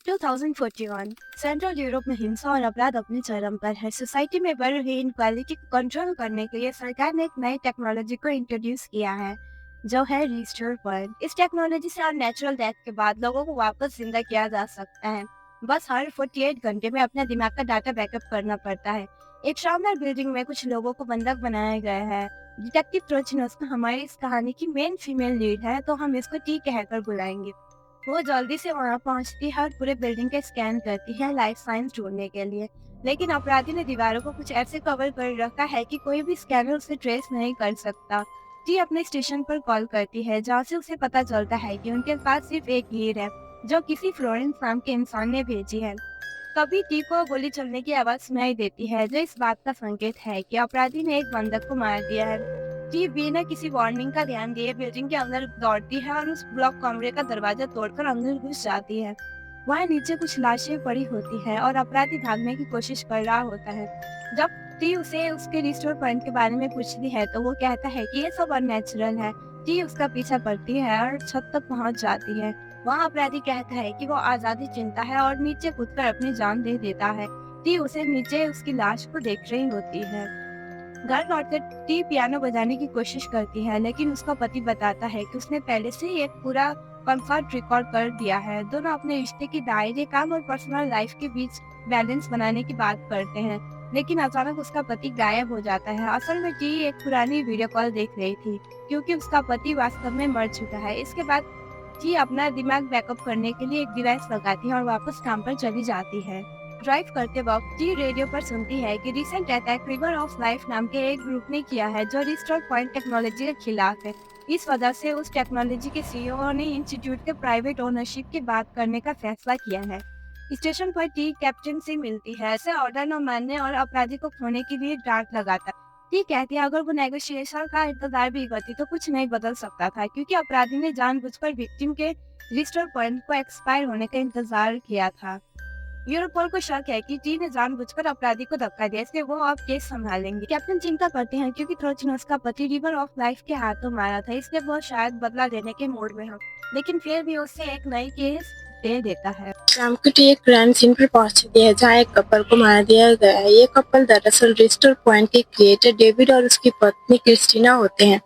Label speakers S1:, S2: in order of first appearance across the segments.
S1: 2041 central Europe में हिंसा और अपराध अपने चरम पर है। सोसाइटी में बढ़ रही इनक्वालिटी को कंट्रोल करने के लिए सरकार ने एक नई टेक्नोलॉजी को इंट्रोड्यूस किया है, जो है रिस्टोर पॉइंट। इस टेक्नोलॉजी से नेचुरल डेथ के बाद लोगों को वापस जिंदा किया जा सकता है। बस हर 48 घंटे में अपने दिमाग का डाटा बैकअप करना पड़ता है। एक शानदार बिल्डिंग में कुछ लोगों को बंधक बनाया गया है। डिटेक्टिव ट्रोचिनोस्का हमारी इस कहानी की मेन फीमेल लीड है, तो हम इसको टी कहकर बुलाएंगे। वो जल्दी से वहाँ पहुँचती है और पूरे बिल्डिंग का स्कैन करती है लाइफ साइंस ढूंढने के लिए। लेकिन अपराधी ने दीवारों को कुछ ऐसे कवर कर रखा है कि कोई भी स्कैनर उसे ट्रेस नहीं कर सकता। टी अपने स्टेशन पर कॉल करती है, जहाँ से उसे पता चलता है कि उनके पास सिर्फ एक लीड है, जो किसी फ्लोरेंस नाम के इंसान ने भेजी है। तभी टी को गोली चलने की आवाज सुनाई देती है, जो इस बात का संकेत है कि अपराधी ने एक बंधक को मार दिया है। टी बिना किसी वार्निंग का ध्यान दिए बिल्डिंग के अंदर दौड़ती है और उस ब्लॉक कमरे का दरवाजा तोड़कर अंदर घुस जाती है। वहाँ नीचे कुछ लाशें पड़ी होती है और अपराधी भागने की कोशिश कर रहा होता है। जब टी उसे उसके रिस्टोर पॉइंट के बारे में पूछती है, तो वो कहता है कि ये सब अननेचुरल है। टी उसका पीछा करती है और छत तक पहुंच जाती है। वहाँ अपराधी कहता है कि वो आजादी चुनता है और नीचे कूदकर अपनी जान दे देता है। टी उसे नीचे उसकी लाश को देख रही होती है। घर लौटकर टी पियानो बजाने की कोशिश करती है, लेकिन उसका पति बताता है कि उसने पहले से ही एक पूरा कंसर्ट रिकॉर्ड कर दिया है। दोनों अपने रिश्ते की दायरे, काम और पर्सनल लाइफ के बीच बैलेंस बनाने की बात करते हैं, लेकिन अचानक उसका पति गायब हो जाता है। असल में टी एक पुरानी वीडियो कॉल देख रही थी, क्योंकि उसका पति वास्तव में मर चुका है। इसके बाद टी अपना दिमाग बैकअप करने के लिए एक डिवाइस लगाती है और वापस काम पर चली जाती है। ड्राइव करते वक्त टी रेडियो पर सुनती है कि recent attack river of life नाम के एक ग्रुप ने किया है, जो रिस्टोर पॉइंट टेक्नोलॉजी के खिलाफ है। इस वजह से उस टेक्नोलॉजी के सीईओ ने इंस्टीट्यूट के प्राइवेट ओनरशिप की बात करने का फैसला किया है। स्टेशन पर टी कैप्टन से मिलती है, ऐसे ऑर्डर न मानने और अपराधी को खोने के लिए डांट लगाता है। टी कहती है अगर वो नेगोशिएशन का इंतजार भी करती तो कुछ नहीं बदल सकता था, क्योंकि अपराधी ने जानबूझकर विक्टिम के रिस्टोर पॉइंट को एक्सपायर होने का इंतजार किया था। यूरोपोल को शक है कि टी ने जानबूझकर अपराधी को धक्का दिया, इसलिए वो अब केस संभालेंगे। कैप्टन चिंता करते हैं क्योंकि थ्रोचिनोस का पति रिवर ऑफ लाइफ के हाथों मारा था, इसलिए वो शायद बदला लेने के मूड में हो, लेकिन फिर भी उसे एक नई केस दे देता है।
S2: शाम को टी एक क्राइम सीन पर पहुंचती है, जहां एक कपल को मार दिया गया है। ये कपल दरअसल रिस्टोर पॉइंट के क्रिएटर डेविड और उसकी पत्नी क्रिस्टीना होते हैं।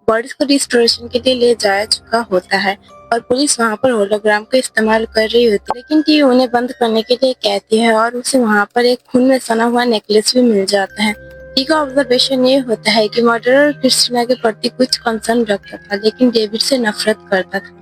S2: बॉडीज को रिस्टोरेशन के लिए ले जाया चुका होता है और पुलिस वहां पर होलोग्राम का इस्तेमाल कर रही होती है, लेकिन टी उन्हें बंद करने के लिए कहती है और उसे वहां पर एक खून में सना हुआ नेकलेस भी मिल जाता है। टी का ऑब्जर्वेशन ये होता है कि मर्डरर क्रिस्टीना के प्रति कुछ कंसर्न रखता था, लेकिन डेविड से नफरत करता था।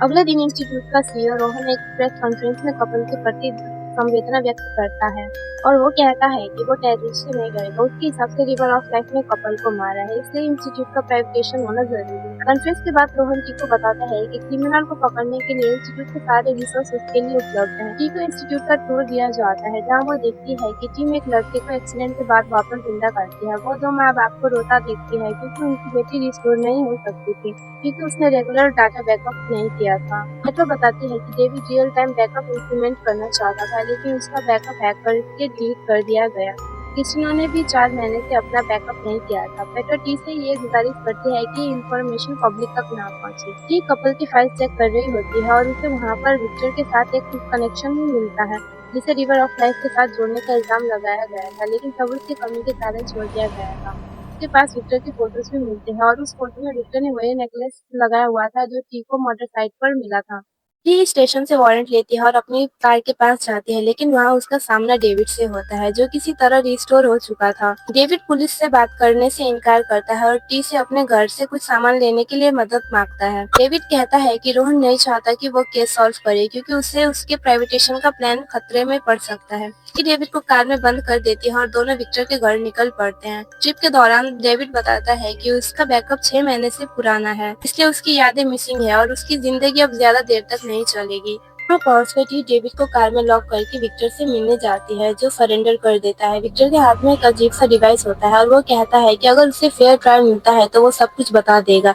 S3: अगले दिन इंस्टीट्यूट का सीईओ रोहन एक प्रेस कॉन्फ्रेंस में कपल के प्रति संवेदना व्यक्त करता है और वो कहता है कि वो टेररिस्ट से नहीं करेगा। उसके हिसाब से रिवर ऑफ लाइफ ने कपल को मारा है, इसलिए इंस्टीट्यूट का प्राइवेटाइजेशन होना जरूरी है। कॉन्फ्रेंस के बाद रोहन टी को बताता है कि क्रिमिनल को पकड़ने के लिए इंस्टीट्यूट के सारे रिसोर्स उसके लिए उपलब्ध हैं। टी को इंस्टीट्यूट का टूर दिया जाता है, जहाँ वो देखती है कि टीम एक लड़के को एक्सीडेंट के बाद वापस जिंदा करती है। वो दो माँ बाप को रोता देखती है क्योंकि उनकी बेटी रिस्टोर नहीं हो सकती थी, क्योंकि उसने रेगुलर डाटा बैकअप नहीं किया था। मेट्रो बताती है कि David real time backup implement करना चाहता था, लेकिन उसका बैकअप हैक करके डिलीट कर दिया गया। क्रिस्टीना ने भी 4 महीने से अपना बैकअप नहीं किया था। पेट्रो टी से ये गुजारिश करती है कि इंफॉर्मेशन पब्लिक तक ना पहुंचे। टी कपल की फाइल चेक कर रही होती है और उसे वहाँ पर विक्टर के साथ एक कनेक्शन मिलता है, जिसे रिवर ऑफ लाइफ के साथ जोड़ने का इल्जाम लगाया गया था, लेकिन सबूत की कमी के कारण छोड़ दिया गया था। उसके पास विक्टर की फोटोज भी मिलते हैं और उस फोटो में विक्टर ने वही नेकलेस लगाया हुआ था जो टी को मर्डर साइट पर मिला था। टी स्टेशन से वारंट लेती है और अपनी कार के पास जाती है, लेकिन वहाँ उसका सामना डेविड से होता है, जो किसी तरह रिस्टोर हो चुका था। डेविड पुलिस से बात करने से इनकार करता है और टी से अपने घर से कुछ सामान लेने के लिए मदद मांगता है। डेविड कहता है कि रोहन नहीं चाहता कि वो केस सॉल्व करे, क्योंकि उससे उसके प्राइवेटाइजेशन का प्लान खतरे में पड़ सकता है। टी डेविड को कार में बंद कर देती है और दोनों विक्टर के घर निकल पड़ते हैं। ट्रिप के दौरान डेविड बताता है कि उसका बैकअप 6 महीने से पुराना है, इसलिए उसकी यादें मिसिंग है और उसकी जिंदगी अब ज्यादा देर तक नहीं चलेगी। वहाँ पहुंचकर टी डेविड को कार में लॉक करके विक्टर से मिलने जाती है, जो सरेंडर कर देता है। विक्टर के हाथ में एक अजीब सा डिवाइस होता है और वो कहता है कि अगर उसे फेयर ट्रायल मिलता है तो वो सब कुछ बता देगा।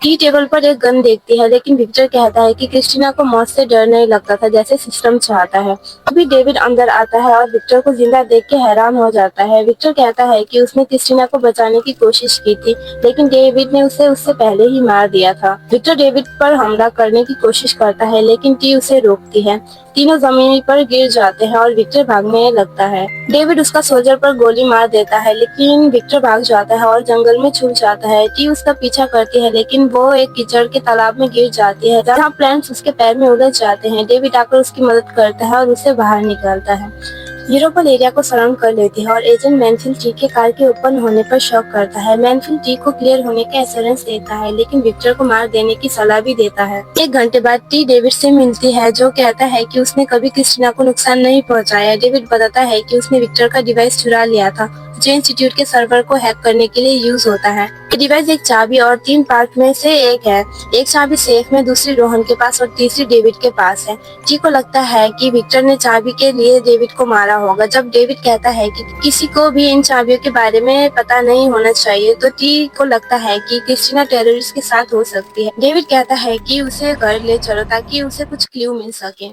S2: टी टेबल पर एक गन देखती है, लेकिन विक्टर कहता है कि क्रिस्टीना को मौत से डर नहीं लगता था जैसे सिस्टम चाहता है। अभी डेविड अंदर आता है और विक्टर को जिंदा देख के हैरान हो जाता है। विक्टर कहता है कि उसने क्रिस्टीना को बचाने की कोशिश की थी, लेकिन डेविड ने उसे उससे पहले ही मार दिया था। विक्टर डेविड पर हमला करने की कोशिश करता है, लेकिन टी उसे रोकती है। तीनों जमीन पर गिर जाते हैं और विक्टर भागने लगता है। डेविड उसका सोल्जर पर गोली मार देता है, लेकिन विक्टर भाग जाता है और जंगल में छुप जाता है। टी उसका पीछा करती है, लेकिन वो एक कीचड़ के तालाब में गिर जाती है, जहाँ प्लांट्स उसके पैर में उलझ जाते हैं। डेविड आकर उसकी मदद करता है और उसे बाहर निकालता है। यूरोपल एरिया को सराउंड कर लेती है और एजेंट मैनफील्ड टी के कार के ओपन होने पर शक करता है। मैनफील्ड टी को क्लियर होने का एश्योरेंस देता है, लेकिन विक्टर को मार देने की सलाह भी देता है। 1 घंटे बाद टी डेविड से मिलती है, जो कहता है कि उसने कभी क्रिस्टीना को नुकसान नहीं पहुंचाया। डेविड बताता है कि उसने विक्टर का डिवाइस चुरा लिया था, जो इंस्टीट्यूट के सर्वर को हैक करने के लिए यूज होता है। ये डिवाइस एक चाबी और 3 पार्ट में से एक है। एक चाबी सेफ में, दूसरी रोहन के पास और तीसरी डेविड के पास है। टी को लगता है कि विक्टर ने चाबी के लिए डेविड को मारा होगा। जब डेविड कहता है कि किसी को भी इन चाबियों के बारे में पता नहीं होना चाहिए, तो टी को लगता है कि क्रिस्टीना टेररिस्ट के साथ हो सकती है। डेविड कहता है कि उसे घर ले चलो ताकि उसे कुछ क्लू मिल सके।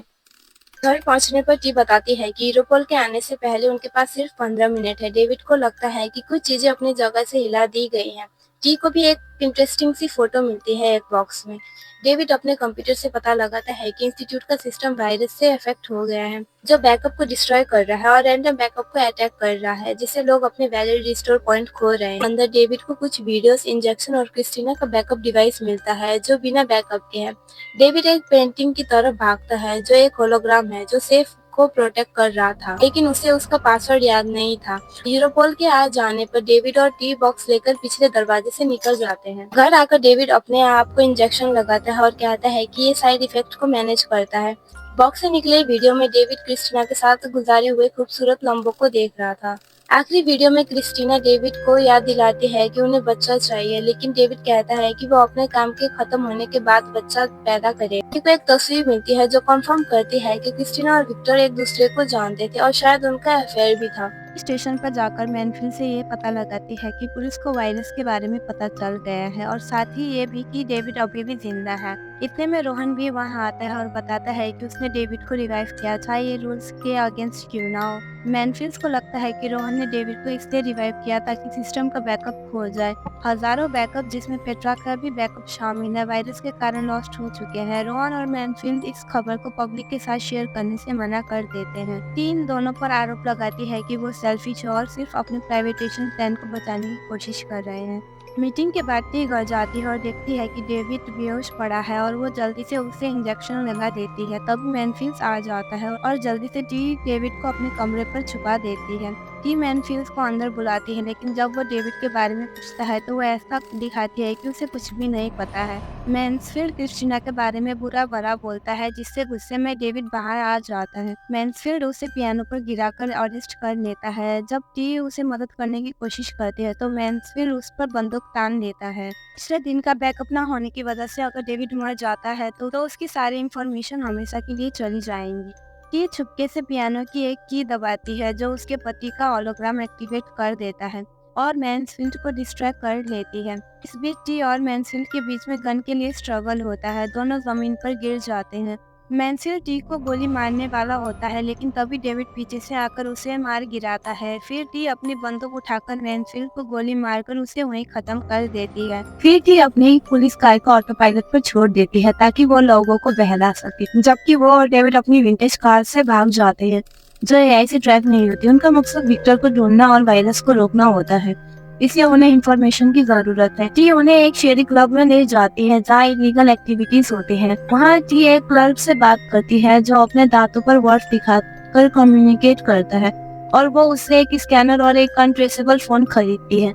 S2: घर पहुंचने पर टी बताती है कि यूरोपल के आने से पहले उनके पास सिर्फ 15 मिनट है। डेविड को लगता है कि कुछ चीजें अपनी जगह से हिला दी गई हैं। टी को भी एक इंटरेस्टिंग सी फोटो मिलती है एक बॉक्स में। डेविड अपने कंप्यूटर से पता लगाता है कि इंस्टीट्यूट का सिस्टम वायरस से अफेक्ट हो गया है, जो बैकअप को डिस्ट्रॉय कर रहा है और रैंडम बैकअप को अटैक कर रहा है, जिससे लोग अपने वैलिड रिस्टोर पॉइंट खो रहे हैं। अंदर डेविड को कुछ वीडियोस, इंजेक्शन और क्रिस्टीना का बैकअप डिवाइस मिलता है, जो बिना बैकअप के है। डेविड एक पेंटिंग की तरफ भागता है, जो एक होलोग्राम है, जो सेफ को प्रोटेक्ट कर रहा था, लेकिन उसे उसका पासवर्ड याद नहीं था। यूरोपोल के आ जाने पर डेविड और टी बॉक्स लेकर पिछले दरवाजे से निकल जाते हैं। घर आकर डेविड अपने आप को इंजेक्शन लगाता है और कहता है कि ये साइड इफेक्ट को मैनेज करता है। बॉक्स से निकले वीडियो में डेविड क्रिस्टीना के साथ गुजारे हुए खूबसूरत लम्हों को देख रहा था। आखिरी वीडियो में क्रिस्टीना डेविड को याद दिलाती है कि उन्हें बच्चा चाहिए, लेकिन डेविड कहता है कि वो अपने काम के खत्म होने के बाद बच्चा पैदा करे। को एक तस्वीर मिलती है जो कंफर्म करती है कि क्रिस्टीना और विक्टर एक दूसरे को जानते थे और शायद उनका अफेयर भी था।
S1: स्टेशन पर जाकर मैनफील्ड से ये पता लगाती है कि पुलिस को वायरस के बारे में पता चल गया है और साथ ही ये भी कि डेविड अभी भी जिंदा है। इतने में रोहन भी वहाँ आता है और बताता है कि उसने डेविड को रिवाइव किया, चाहे ये रूल्स के अगेंस्ट क्यों ना हो। मैनफील्ड को लगता है कि रोहन ने डेविड को इसलिए रिवाइव किया ताकि सिस्टम का बैकअप खो जाए। हजारों बैकअप, जिसमें पेट्रा का भी बैकअप शामिल है, वायरस के कारण लॉस्ट हो चुके हैं। रोहन और मैनफील्ड इस खबर को पब्लिक के साथ शेयर करने से मना कर देते हैं। टीम दोनों पर आरोप लगाती है कि वो सेल्फिश और सिर्फ अपने प्राइवेटेशन प्लान को बचाने की कोशिश कर रहे हैं। मीटिंग के बाद टी घर जाती है और देखती है कि डेविड बेहोश पड़ा है और वो जल्दी से उसे इंजेक्शन लगा देती है। तब मैनफील्ड आ जाता है और जल्दी से टी डेविड को अपने कमरे पर छुपा देती है। टी मैनफील्ड को अंदर बुलाती है, लेकिन जब वो डेविड के बारे में पूछता है तो वो ऐसा दिखाती है कि उसे कुछ भी नहीं पता है। मैनफील्ड क्रिस्टीना के बारे में बुरा भला बोलता है, जिससे गुस्से में डेविड बाहर आ जाता है। मैनफील्ड उसे पियानो पर गिराकर अरेस्ट कर लेता है। जब टी उसे मदद करने की कोशिश करती है तो मैनफील्ड उस पर बंदूक तान देता है। पिछले दिन का बैकअप ना होने की वजह से अगर डेविड मर जाता है तो उसकी सारी इंफॉर्मेशन हमेशा के लिए चली जाएंगी। टी छुपके से पियानो की एक की दबाती है, जो उसके पति का होलोग्राम एक्टिवेट कर देता है और मैनफील्ड को डिस्ट्रैक्ट कर लेती है। इस बीच टी और मैनफील्ड के बीच में गन के लिए स्ट्रगल होता है। दोनों जमीन पर गिर जाते हैं। मैनफील्ड टी को गोली मारने वाला होता है, लेकिन तभी डेविड पीछे से आकर उसे मार गिराता है। फिर टी अपनी बंदूक उठाकर मैनफील्ड को गोली मारकर उसे वहीं खत्म कर देती है। फिर टी अपनी पुलिस कार को ऑटो पायलट पर छोड़ देती है ताकि वो लोगों को बहला सके, जबकि वो और डेविड अपनी विंटेज कार से भाग जाते हैं, जो एआई से ट्रैक नहीं होती। उनका मकसद विक्टर को ढूंढना और वायरस को रोकना होता है, इसलिए उन्हें इंफॉर्मेशन की जरूरत है। टी उन्हें एक शेरी क्लब में ले जाती है जहाँ इलीगल एक्टिविटीज होती हैं। वहाँ टी एक क्लर्क से बात करती है, जो अपने दांतों पर वर्ड्स दिखाकर कम्युनिकेट करता है, और वो उससे एक स्कैनर और एक अनट्रेसेबल फोन खरीदती है।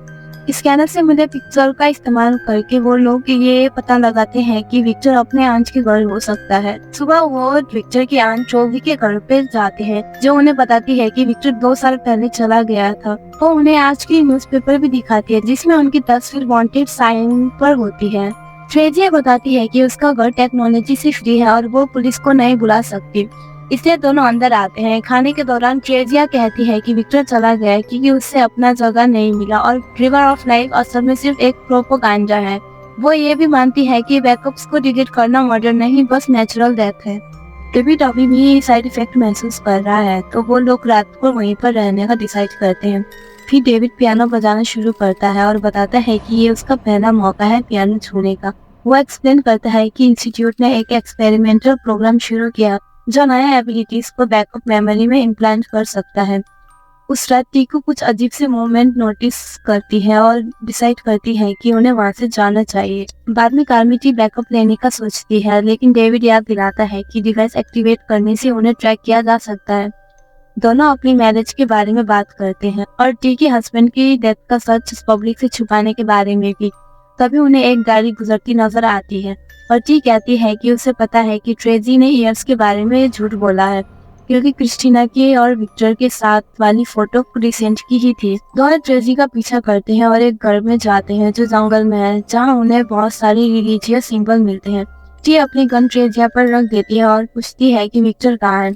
S1: स्कैनर से मिले पिक्चर का इस्तेमाल करके वो लोग ये पता लगाते हैं कि विक्टर अपने आंच के घर हो सकता है। सुबह वो विक्टर की आंट चौबी के घर पे जाते हैं, जो उन्हें बताती है कि विक्टर 2 साल पहले चला गया था। वो उन्हें आज की न्यूज़पेपर भी दिखाती है, जिसमें उनकी तस्वीर वांटेड साइन पर होती है। ट्रेजिया बताती है कि उसका घर टेक्नोलॉजी से फ्री है और वो पुलिस को नहीं बुला सकती, इसलिए दोनों अंदर आते हैं। खाने के दौरान ट्रेजिया कहती है कि विक्टर चला गया क्योंकि उससे अपना जगह नहीं मिला और रिवर ऑफ लाइफ असल में सिर्फ एक प्रोपोगंडा है। वो ये भी मानती है कि बैकअप्स को डिलीट करना मर्डर नहीं, बस नेचुरल डेथ है। डेविड अभी भी साइड इफेक्ट महसूस कर रहा है, तो वो लोग रात को वहीं पर रहने का डिसाइड करते हैं। फिर डेविड पियानो बजाना शुरू करता है और बताता है कि ये उसका पहला मौका है पियानो छूने का। वो एक्सप्लेन करता है कि इंस्टीट्यूट ने एक एक्सपेरिमेंटल प्रोग्राम शुरू किया जो नया एबिलिटीज को बैकअप मेमोरी में इम्प्लांट कर सकता है। उस रात टीकू कुछ अजीब से मूवमेंट नोटिस करती है और डिसाइड करती है कि उन्हें वहां से जाना चाहिए। बाद में कार्मिटी बैकअप लेने का सोचती है, लेकिन डेविड याद दिलाता है कि डिवाइस एक्टिवेट करने से उन्हें ट्रैक किया जा सकता है। दोनों अपनी मैरिज के बारे में बात करते हैं और टी के हस्बैंड की डेथ का सच पब्लिक से छुपाने के बारे में भी। तभी उन्हें एक गाड़ी गुजरती नजर आती है और टी कहती है कि उसे पता है कि ट्रेजी ने ईयर्स के बारे में झूठ बोला है, क्योंकि क्रिस्टीना के और विक्टर के साथ वाली फोटो रिसेंट की ही थी। दोनों ट्रेजी का पीछा करते हैं और एक घर में जाते हैं जो जंगल में है, जहां उन्हें बहुत सारे रिलीजियस सिंबल मिलते हैं। टी अपनी गन ट्रेजिया पर रख देती है और पूछती है कि विक्टर कहाँ है।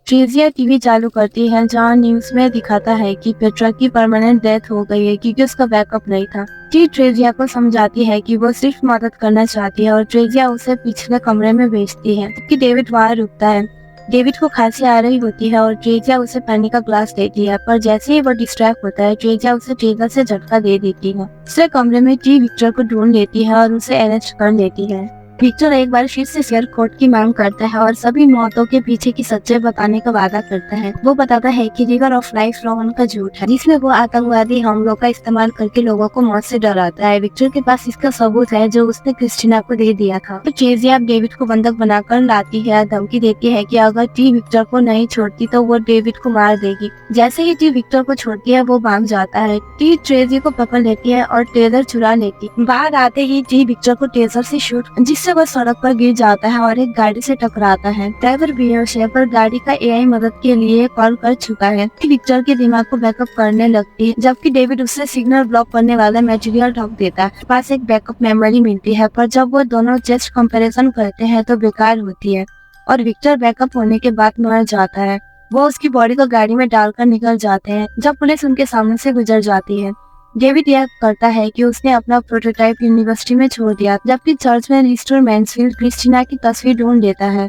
S1: ट्रेजिया टीवी चालू करती है जहां न्यूज में दिखाता है कि पेट्रा की परमानेंट डेथ हो गई है क्योंकि उसका बैकअप नहीं था। टी ट्रेजिया को समझाती है कि वो सिर्फ मदद करना चाहती है और ट्रेजिया उसे पिछले कमरे में भेजती है, जबकि डेविड वहां रुकता है। डेविड को खांसी आ रही होती है और ट्रेजिया उसे पानी का ग्लास देती है, पर जैसे ही वो डिस्ट्रैक्ट होता है ट्रेजिया उसे टेबल से झटका दे देती है। दूसरे कमरे में टी विक्टर को ढूंढ लेती है और उसे अरेस्ट कर लेती है। विक्टर एक बार फिर से शेयर कोड की मांग करता है और सभी मौतों के पीछे की सच्चाई बताने का वादा करता है। वो बताता है कि रिवर ऑफ लाइफ रोहन का झूठ है, जिसमें वो आतंकवादी हमलों का इस्तेमाल करके लोगों को मौत से डराता है। विक्टर के पास इसका सबूत है जो उसने क्रिस्टीना को दे दिया था। तो ट्रेजिया डेविड को बंधक बनाकर लाती है, धमकी देती है कि अगर टी विक्टर को नहीं छोड़ती तो वो डेविड को मार देगी। जैसे ही टी विक्टर को छोड़ती है वो भाग जाता है। टी ट्रेजी को पकड़ लेती है और टेजर चुरा लेती। बाहर आते ही टी विक्टर को टेजर से शूट, जिससे वो सड़क पर गिर जाता है और एक गाड़ी से टकराता है। ड्राइवर बेहोश है पर गाड़ी का एआई मदद के लिए कॉल कर चुका है। विक्टर के दिमाग को बैकअप करने लगती है, जबकि डेविड उससे सिग्नल ब्लॉक करने वाला मटेरियल ढक देता है। पास एक बैकअप मेमोरी मिलती है, पर जब वो दोनों जस्ट कंपैरिजन करते हैं तो बेकार होती है और विक्टर बैकअप होने के बाद मर जाता है। वो उसकी बॉडी को गाड़ी में डालकर निकल जाते हैं जब पुलिस उनके सामने से गुजर जाती है। डेविड यह करता है कि उसने अपना प्रोटोटाइप यूनिवर्सिटी में छोड़ दिया, जबकि चर्च में रिस्टर मैन्सफील्ड क्रिस्टीना की तस्वीर ढूंढ लेता है।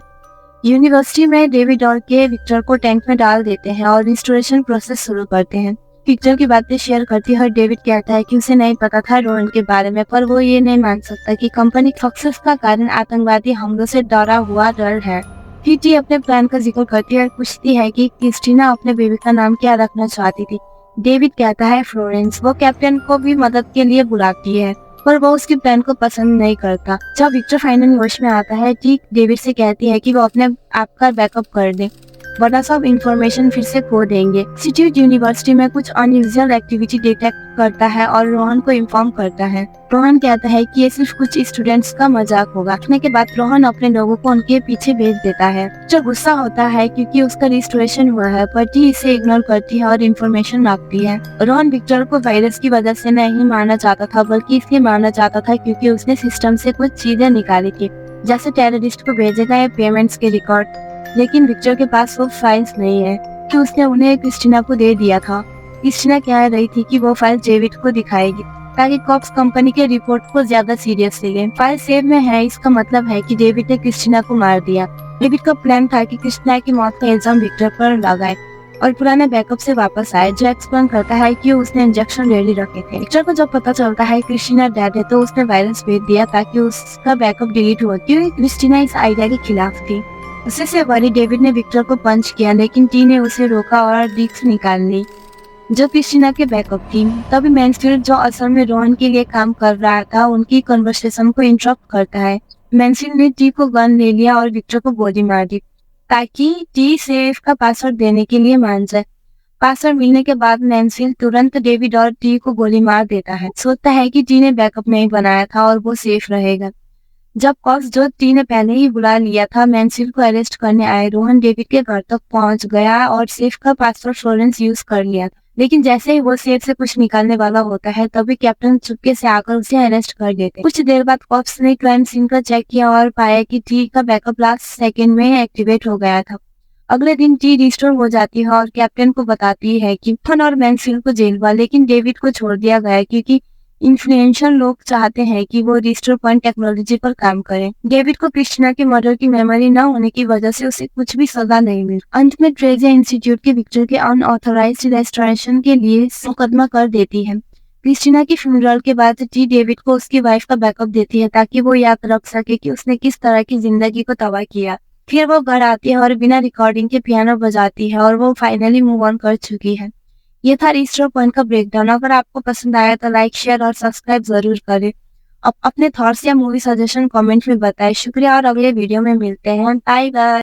S1: यूनिवर्सिटी में डेविड और के विक्टर को टैंक में डाल देते हैं और रिस्टोरेशन प्रोसेस शुरू करते हैं। विक्टर की बातें शेयर करती है और डेविड कहता है कि उसे नहीं पता था रोहन के बारे में, पर वो ये नहीं मान सकता कि कंपनी सक्सेस का कारण आतंकवादी हमलों से डरा हुआ डर है। टी अपने प्लान का जिक्र करती है और पूछती है कि क्रिस्टीना अपने बेबी का नाम क्या रखना चाहती थी। डेविड कहता है फ्लोरेंस। वो कैप्टन को भी मदद के लिए बुलाती है, पर वो उसकी प्लान को पसंद नहीं करता। जब विक्टर फाइनली होश में आता है, टी डेविड से कहती है कि वो अपने आप का बैकअप कर दे, वरना सब इंफॉर्मेशन फिर से खो देंगे। इंस्टीट्यूट यूनिवर्सिटी में कुछ अनयूजुअल एक्टिविटी डिटेक्ट करता है और रोहन को इन्फॉर्म करता है। रोहन कहता है कि ये सिर्फ कुछ स्टूडेंट्स का मजाक होगा। रखने के बाद रोहन अपने लोगों को उनके पीछे भेज देता है। जो गुस्सा होता है क्योंकि उसका रिस्टोरेशन हुआ है, पर टी इसे इग्नोर करती है और इन्फॉर्मेशन मांगती है। रोहन विक्टर को वायरस की वजह से नहीं मारना चाहता था, बल्कि इसलिए मारना चाहता था क्योंकि उसने सिस्टम से कुछ चीजें निकाली थी, जैसे टेररिस्ट को भेजे गए पेमेंट्स के रिकॉर्ड। लेकिन विक्टर के पास वो फाइल्स नहीं है कि उसने उन्हें क्रिस्टीना को दे दिया था। क्रिस्टीना कह रही थी कि वो फाइल डेविड को दिखाएगी ताकि कॉप्स कंपनी के रिपोर्ट को ज्यादा सीरियसली लें। फाइल सेव में है, इसका मतलब है कि डेविड ने क्रिस्टीना को मार दिया। डेविड का प्लान था कि क्रिस्टीना की मौत का इल्जाम विक्टर पर लगाए और पुराने बैकअप से वापस आए, जो एक्सप्लेन करता है कि उसने इंजेक्शन रेडी रखे थे। विक्टर को जब पता चलता है क्रिस्टीना डेड है, तो उसने वायरस भेज दिया ताकि उसका बैकअप डिलीट हो, क्योंकि क्रिस्टीना इस आइडिया के खिलाफ थी। उससे से बड़ी डेविड ने विक्टर को पंच किया, लेकिन टी ने उसे रोका और डिस्क निकाल ली जो क्रिस्टीना के बैकअप थी। तभी मैन्सफील्ड, जो असल में रोहन के लिए काम कर रहा था, उनकी कन्वर्सेशन को इंटरप्ट करता है। मैन्सफील्ड ने टी को गन ले लिया और विक्टर को गोली मार दी ताकि टी सेफ का पासवर्ड देने के लिए मान जाए। पासवर्ड मिलने के बाद मैन्सफील्ड तुरंत डेविड और टी को गोली मार देता है। सोचता है कि टी ने बैकअप नहीं बनाया था और वो सेफ रहेगा। जब कॉप्स, जो टी ने पहले ही बुला लिया था, मैन्सफील्ड को अरेस्ट करने आए, रोहन डेविड के घर तक पहुंच गया और सेफ का पासवर्ड फ्लोरेंस यूज कर लिया। लेकिन जैसे ही वो सेफ से कुछ निकालने वाला होता है, तभी कैप्टन चुपके से आकर उसे अरेस्ट कर देते। कुछ देर बाद कॉप्स ने क्राइम सीन का चेक किया और पाया कि टी का बैकअप लास्ट सेकेंड में एक्टिवेट हो गया था। अगले दिन टी रिस्टोर हो जाती है और कैप्टन को बताती है कि फन और मैन्सफील्ड को जेल हुआ, लेकिन डेविड को छोड़ दिया गया क्योंकि इन्फ्लुएंशियल लोग चाहते हैं कि वो रिस्टोर पॉइंट टेक्नोलॉजी पर काम करें। डेविड को क्रिस्टीना के मर्डर की मेमोरी न होने की वजह से उसे कुछ भी सजा नहीं मिली। अंत में ट्रेजिया इंस्टीट्यूट के विक्टर के अनऑथराइज्ड रेस्टोरेशन के लिए मुकदमा कर देती है। क्रिस्टीना की फ्यूनरल के बाद टी डेविड को उसकी वाइफ का बैकअप देती है ताकि वो याद रख सके कि उसने किस तरह की जिंदगी को तबाह किया। फिर वो घर आती है और बिना रिकॉर्डिंग के पियानो बजाती है और वो फाइनली मूव ऑन कर चुकी है। ये था रिस्टोर पॉइंट का ब्रेकडाउन। अगर आपको पसंद आया तो लाइक, शेयर और सब्सक्राइब जरूर करें। अपने थॉट्स या मूवी सजेशन कमेंट में बताएं। शुक्रिया और अगले वीडियो में मिलते हैं। Bye bye.